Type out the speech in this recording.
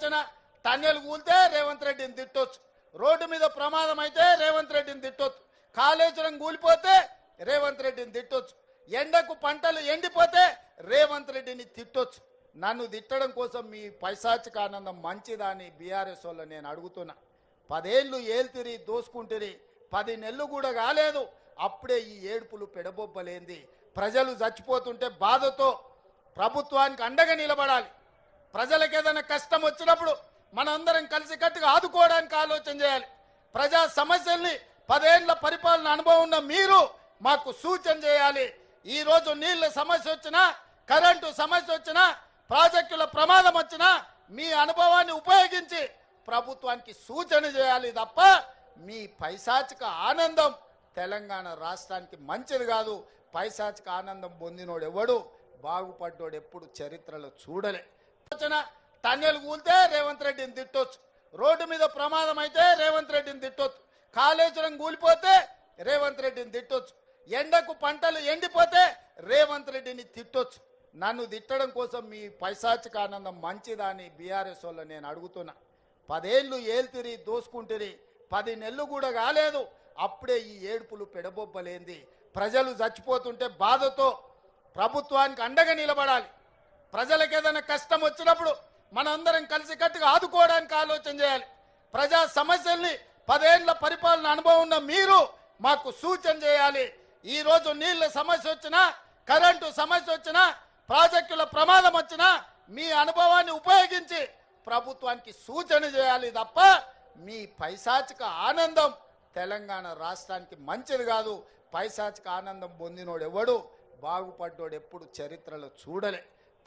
వచ్చిన టన్నెలు కూలితే రేవంత్ రెడ్డిని తిట్టొచ్చు, రోడ్డు మీద ప్రమాదం అయితే రేవంత్ రెడ్డిని తిట్టొచ్చు, కాళేశ్వరం కూలిపోతే రేవంత్ రెడ్డిని తిట్టొచ్చు, ఎండకు పంటలు ఎండిపోతే రేవంత్ రెడ్డిని తిట్టొచ్చు. నన్ను తిట్టడం కోసం మీ పైశాచిక ఆనందం మంచిదా అని బీఆర్ఎస్ వాళ్ళు నేను అడుగుతున్నా. 10 ఏళ్ళు ఏల్తిరి దోసుకుంటిరి, 10 నెలలు కూడా కాలేదు, అప్పుడే ఈ ఏడుపులు పెడబొబ్బలేంది? ప్రజలు చచ్చిపోతుంటే బాధతో ప్రభుత్వానికి అండగా నిలబడాలి. ప్రజలకు ఏదైనా కష్టం వచ్చినప్పుడు మనందరం కలిసికట్టుగా ఆదుకోవడానికి ఆలోచన చేయాలి. ప్రజా సమస్యల్ని 10 ఏళ్ల పరిపాలన అనుభవం ఉన్న మీరు మాకు సూచన చేయాలి. ఈరోజు నీళ్ళ సమస్య వచ్చినా, కరెంటు సమస్య వచ్చినా, ప్రాజెక్టుల ప్రమాదం వచ్చినా మీ అనుభవాన్ని ఉపయోగించి ప్రభుత్వానికి సూచన చేయాలి తప్ప మీ పైశాచిక ఆనందం తెలంగాణ రాష్ట్రానికి మంచిది కాదు. పైశాచిక ఆనందం పొందినోడు ఎవడు బాగుపడ్డోడు ఎప్పుడు చరిత్రలో చూడలే. టన్నెలు కూలితే రేవంత్ రెడ్డిని తిట్టొచ్చు, రోడ్డు మీద ప్రమాదం అయితే రేవంత్ రెడ్డిని తిట్టొచ్చు, కాళేశ్వరం కూలిపోతే రేవంత్ రెడ్డిని తిట్టొచ్చు, ఎండకు పంటలు ఎండిపోతే రేవంత్ రెడ్డిని తిట్టొచ్చు. నన్ను తిట్టడం కోసం మీ పైశాచిక ఆనందం మంచిదా అని బీఆర్ఎస్ వాళ్ళు నేను అడుగుతున్నా. 10 ఏళ్ళు ఏల్తిరి దోసుకుంటిరి, 10 నెలలు కూడా కాలేదు, అప్పుడే ఈ ఏడుపులు పెడబొబ్బలేంది? ప్రజలు చచ్చిపోతుంటే బాధతో ప్రభుత్వానికి అండగా నిలబడాలి. ప్రజలకు ఏదైనా కష్టం వచ్చినప్పుడు మనందరం కలిసికట్టుగా ఆదుకోవడానికి ఆలోచన చేయాలి. ప్రజా సమస్యల్ని 10 ఏళ్ల పరిపాలన అనుభవం ఉన్న మీరు మాకు సూచన చేయాలి. ఈరోజు నీళ్ళ సమస్య వచ్చినా, కరెంటు సమస్య వచ్చినా, ప్రాజెక్టుల ప్రమాదం వచ్చినా మీ అనుభవాన్ని ఉపయోగించి ప్రభుత్వానికి సూచన చేయాలి తప్ప మీ పైశాచిక ఆనందం తెలంగాణ రాష్ట్రానికి మంచిది కాదు. పైశాచిక ఆనందం పొందినోడు ఎవడు బాగుపడ్డోడు ఎప్పుడు చరిత్రలో చూడలే.